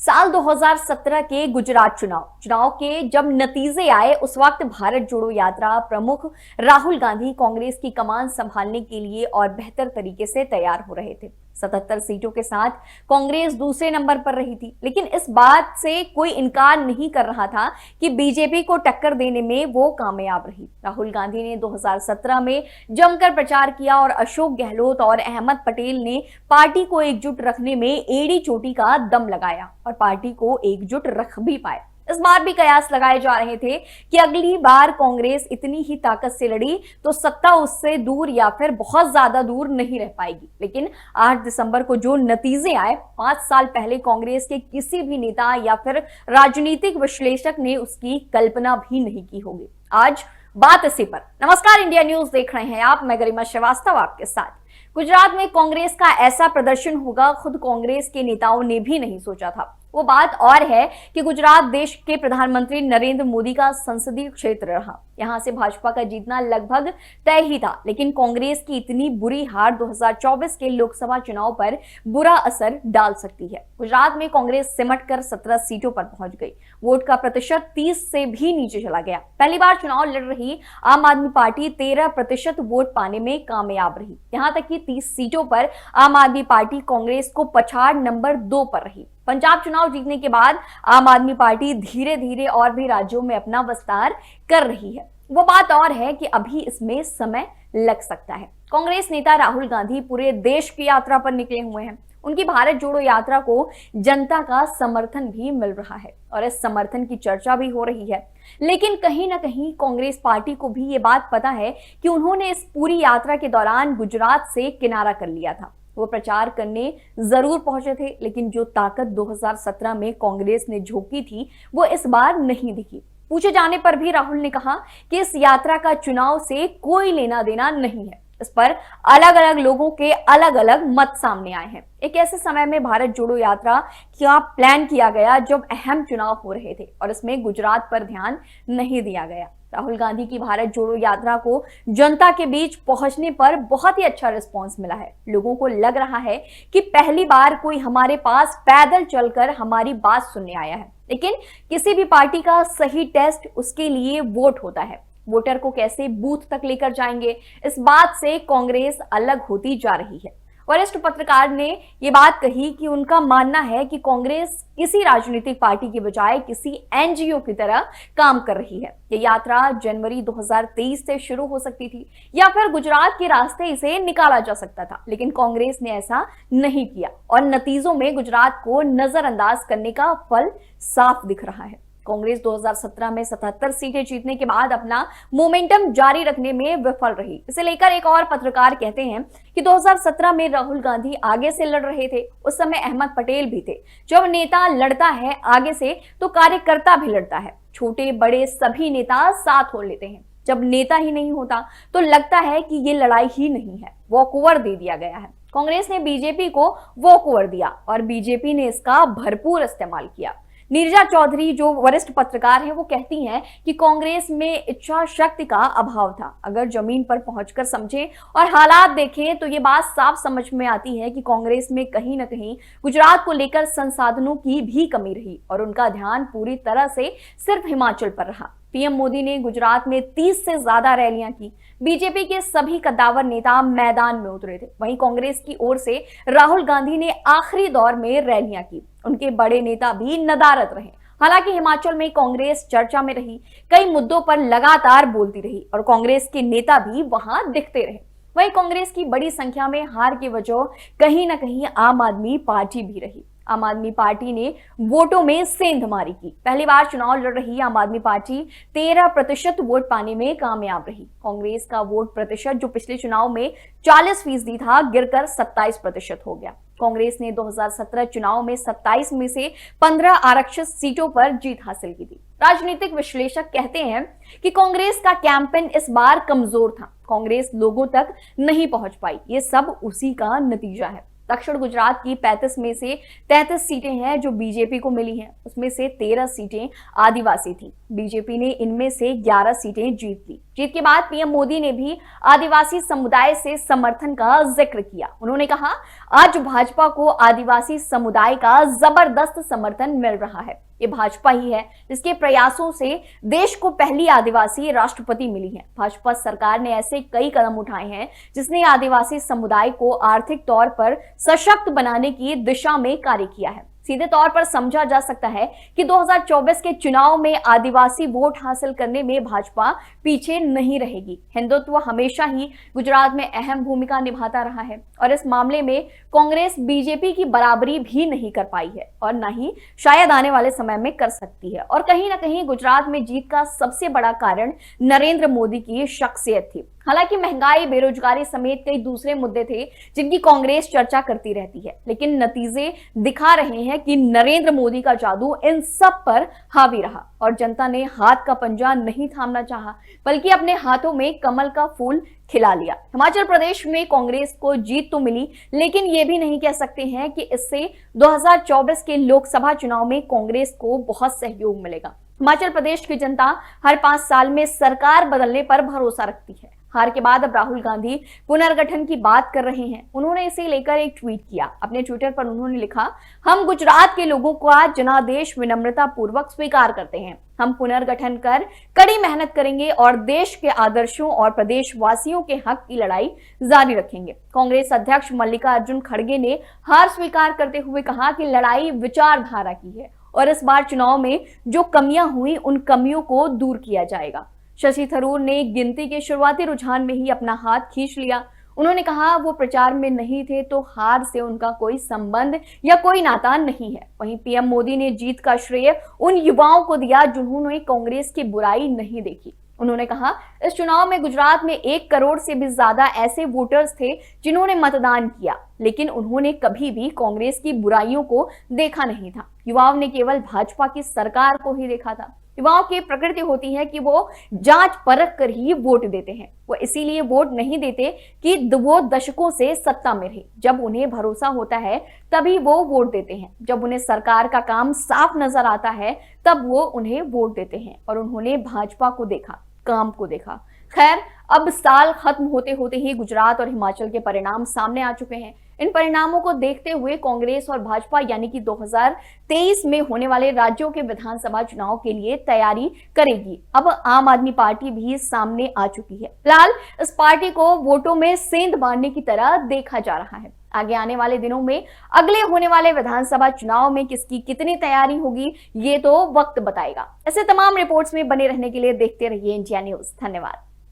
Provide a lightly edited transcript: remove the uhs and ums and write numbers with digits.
साल 2017 के गुजरात चुनाव के जब नतीजे आए, उस वक्त भारत जोड़ो यात्रा प्रमुख राहुल गांधी कांग्रेस की कमान संभालने के लिए और बेहतर तरीके से तैयार हो रहे थे। 77 सीटों के साथ कांग्रेस दूसरे नंबर पर रही थी, लेकिन इस बात से कोई इनकार नहीं कर रहा था कि बीजेपी को टक्कर देने में वो कामयाब रही। राहुल गांधी ने 2017 में जमकर प्रचार किया और अशोक गहलोत और अहमद पटेल ने पार्टी को एकजुट रखने में एड़ी चोटी का दम लगाया और पार्टी को एकजुट रख भी पाए। इस बार भी कयास लगाए जा रहे थे कि अगली बार कांग्रेस इतनी ही ताकत से लड़ी तो सत्ता उससे दूर या फिर बहुत ज्यादा दूर नहीं रह पाएगी। लेकिन 8 दिसंबर को जो नतीजे आए, 5 साल पहले कांग्रेस के किसी भी नेता या फिर राजनीतिक विश्लेषक ने उसकी कल्पना भी नहीं की होगी। आज बात इसी पर। नमस्कार, इंडिया न्यूज देख रहे हैं आप, मैं गरिमा श्रीवास्तव आपके साथ। गुजरात में कांग्रेस का ऐसा प्रदर्शन होगा, खुद कांग्रेस के नेताओं ने भी नहीं सोचा था। वो बात और है कि गुजरात देश के प्रधानमंत्री नरेंद्र मोदी का संसदीय क्षेत्र रहा। यहां से भाजपा का जीतना लगभग तय ही था, लेकिन कांग्रेस की इतनी बुरी हार 2024 के लोकसभा चुनाव पर बुरा असर डाल सकती है। गुजरात में कांग्रेस सिमटकर 17 सीटों पर पहुंच गई। वोट का प्रतिशत 30 से भी नीचे चला गया। पहली बार चुनाव लड़ रही आम आदमी पार्टी 13% वोट पाने में कामयाब रही। यहां तक कि 30 सीटों पर आम आदमी पार्टी कांग्रेस को पछाड़ नंबर 2 पर रही। पंजाब चुनाव जीतने के बाद आम आदमी पार्टी धीरे धीरे और भी राज्यों में अपना विस्तार कर रही है। वो बात और है कि अभी इसमें समय लग सकता है। कांग्रेस नेता राहुल गांधी पूरे देश की यात्रा पर निकले हुए हैं। उनकी भारत जोड़ो यात्रा को जनता का समर्थन भी मिल रहा है और इस समर्थन की चर्चा भी हो रही है। लेकिन कहीं ना कहीं कांग्रेस पार्टी को भी ये बात पता है कि उन्होंने इस पूरी यात्रा के दौरान गुजरात से किनारा कर लिया था। वो प्रचार करने जरूर पहुंचे थे, लेकिन जो ताकत 2017 में कांग्रेस ने झोंकी थी वो इस बार नहीं दिखी। पूछे जाने पर भी राहुल ने कहा कि इस यात्रा का चुनाव से कोई लेना देना नहीं है। इस पर अलग अलग लोगों के अलग अलग मत सामने आए हैं। एक ऐसे समय में भारत जोड़ो यात्रा का प्लान किया गया जब अहम चुनाव हो रहे थे और इसमें गुजरात पर ध्यान नहीं दिया गया। राहुल गांधी की भारत जोड़ो यात्रा को जनता के बीच पहुंचने पर बहुत ही अच्छा रिस्पांस मिला है। लोगों को लग रहा है कि पहली बार कोई हमारे पास पैदल चलकर हमारी बात सुनने आया है। लेकिन किसी भी पार्टी का सही टेस्ट उसके लिए वोट होता है। वोटर को कैसे बूथ तक लेकर जाएंगे, इस बात से कांग्रेस अलग होती जा रही है। वरिष्ठ पत्रकार ने ये बात कही कि उनका मानना है कि कांग्रेस किसी राजनीतिक पार्टी के बजाय किसी एनजीओ की तरह काम कर रही है। ये यात्रा जनवरी 2023 से शुरू हो सकती थी या फिर गुजरात के रास्ते इसे निकाला जा सकता था, लेकिन कांग्रेस ने ऐसा नहीं किया और नतीजों में गुजरात को नजरअंदाज करने का फल साफ दिख रहा है। कांग्रेस 2017 में 77 सीटें जीतने के बाद अपना मोमेंटम जारी रखने में विफल रही। इसे लेकर एक और पत्रकार कहते हैं कि 2017 में राहुल गांधी आगे से लड़ रहे थे, उस समय अहमद पटेल भी थे। जब नेता लड़ता है आगे से तो कार्यकर्ता भी लड़ता है। छोटे बड़े सभी नेता साथ हो लेते हैं। जब नेता ही नहीं होता तो लगता है कि ये लड़ाई ही नहीं है, वॉकओवर दे दिया गया है। कांग्रेस ने बीजेपी को वॉकओवर दिया और बीजेपी ने इसका भरपूर इस्तेमाल किया। नीरजा चौधरी जो वरिष्ठ पत्रकार हैं, वो कहती हैं कि कांग्रेस में इच्छा शक्ति का अभाव था। अगर जमीन पर पहुंचकर समझें और हालात देखें तो ये बात साफ समझ में आती है कि कांग्रेस में कहीं ना कहीं गुजरात को लेकर संसाधनों की भी कमी रही और उनका ध्यान पूरी तरह से सिर्फ हिमाचल पर रहा। पीएम मोदी ने गुजरात में 30 से ज्यादा रैलियां की। बीजेपी के सभी कद्दावर नेता मैदान में उतरे थे। वहीं कांग्रेस की ओर से राहुल गांधी ने आखिरी दौर में रैलियां की। उनके बड़े नेता भी नदारद रहे। हालांकि हिमाचल में कांग्रेस चर्चा में रही, कई मुद्दों पर लगातार बोलती रही और कांग्रेस के नेता भी वहां दिखते रहे। वहीं कांग्रेस की बड़ी संख्या में हार की वजह कहीं ना कहीं आम आदमी पार्टी भी रही। आम आदमी पार्टी ने वोटों में सेंधमारी की। पहली बार चुनाव लड़ रही आम आदमी पार्टी 13% वोट पाने में कामयाब रही। कांग्रेस का वोट प्रतिशत जो पिछले चुनाव में 40% था, गिरकर 27% हो गया। कांग्रेस ने 2017 चुनाव में 27 में से 15 आरक्षित सीटों पर जीत हासिल की थी। राजनीतिक विश्लेषक कहते हैं कि कांग्रेस का कैंपेन इस बार कमजोर था। कांग्रेस लोगों तक नहीं पहुंच पाई। ये सब उसी का नतीजा है। दक्षिण गुजरात की 35 में से 33 सीटें हैं जो बीजेपी को मिली हैं। उसमें से 13 सीटें आदिवासी थी। बीजेपी ने इनमें से 11 सीटें जीत ली। जीत के बाद पीएम मोदी ने भी आदिवासी समुदाय से समर्थन का जिक्र किया। उन्होंने कहा, आज भाजपा को आदिवासी समुदाय का जबरदस्त समर्थन मिल रहा है। ये भाजपा ही है जिसके प्रयासों से देश को पहली आदिवासी राष्ट्रपति मिली है। भाजपा सरकार ने ऐसे कई कदम उठाए हैं जिसने आदिवासी समुदाय को आर्थिक तौर पर सशक्त बनाने की दिशा में कार्य किया है। सीधे तौर पर समझा जा सकता है कि 2024 के चुनाव में आदिवासी वोट हासिल करने में भाजपा पीछे नहीं रहेगी। हिंदुत्व हमेशा ही गुजरात में अहम भूमिका निभाता रहा है और इस मामले में कांग्रेस बीजेपी की बराबरी भी नहीं कर पाई है और न ही शायद आने वाले समय में कर सकती है। और कहीं ना कहीं गुजरात में जीत का सबसे बड़ा कारण नरेंद्र मोदी की शख्सियत थी। हालांकि महंगाई, बेरोजगारी समेत कई दूसरे मुद्दे थे जिनकी कांग्रेस चर्चा करती रहती है, लेकिन नतीजे दिखा रहे हैं कि नरेंद्र मोदी का जादू इन सब पर हावी रहा और जनता ने हाथ का पंजा नहीं थामना चाहा, बल्कि अपने हाथों में कमल का फूल खिला लिया। हिमाचल प्रदेश में कांग्रेस को जीत तो मिली, लेकिन ये भी नहीं कह सकते हैं कि इससे 2024 के लोकसभा चुनाव में कांग्रेस को बहुत सहयोग मिलेगा। हिमाचल प्रदेश की जनता हर 5 साल में सरकार बदलने पर भरोसा रखती है। हार के बाद अब राहुल गांधी पुनर्गठन की बात कर रहे हैं। उन्होंने इसे लेकर एक ट्वीट किया। अपने ट्विटर पर उन्होंने लिखा, हम गुजरात के लोगों का जनादेश विनम्रता पूर्वक स्वीकार करते हैं। हम पुनर्गठन कर कड़ी मेहनत करेंगे और देश के आदर्शों और प्रदेशवासियों के हक की लड़ाई जारी रखेंगे। कांग्रेस अध्यक्ष मल्लिकार्जुन खड़गे ने हार स्वीकार करते हुए कहा कि लड़ाई विचारधारा की है और इस बार चुनाव में जो कमियां हुई उन कमियों को दूर किया जाएगा। शशि थरूर ने गिनती के शुरुआती रुझान में ही अपना हाथ खींच लिया। उन्होंने कहा, वो प्रचार में नहीं थे तो हार से उनका कोई संबंध या कोई नाता नहीं है। वहीं पीएम मोदी ने जीत का श्रेय उन युवाओं को दिया जिन्होंने कांग्रेस की बुराई नहीं देखी। उन्होंने कहा, इस चुनाव में गुजरात में 1 करोड़ से भी ज्यादा ऐसे वोटर्स थे जिन्होंने मतदान किया, लेकिन उन्होंने कभी भी कांग्रेस की बुराइयों को देखा नहीं था। युवाओं ने केवल भाजपा की सरकार को ही देखा था। युवाओं की प्रकृति होती है कि वो जांच परख कर ही वोट देते हैं। वो इसीलिए वोट नहीं देते कि वो दशकों से सत्ता में रहे। जब उन्हें भरोसा होता है तभी वो वोट देते हैं। जब उन्हें सरकार का काम साफ नजर आता है तब वो उन्हें वोट देते हैं और उन्होंने भाजपा को देखा, काम को देखा। खैर, अब साल खत्म होते होते ही गुजरात और हिमाचल के परिणाम सामने आ चुके हैं। इन परिणामों को देखते हुए कांग्रेस और भाजपा यानी कि 2023 में होने वाले राज्यों के विधानसभा चुनाव के लिए तैयारी करेगी। अब आम आदमी पार्टी भी सामने आ चुकी है। फिलहाल इस पार्टी को वोटों में सेंध बांटने की तरह देखा जा रहा है। आगे आने वाले दिनों में अगले होने वाले विधानसभा चुनाव में किसकी कितनी तैयारी होगी ये तो वक्त बताएगा। ऐसे तमाम रिपोर्ट्स में बने रहने के लिए देखते रहिए इंडिया न्यूज। धन्यवाद।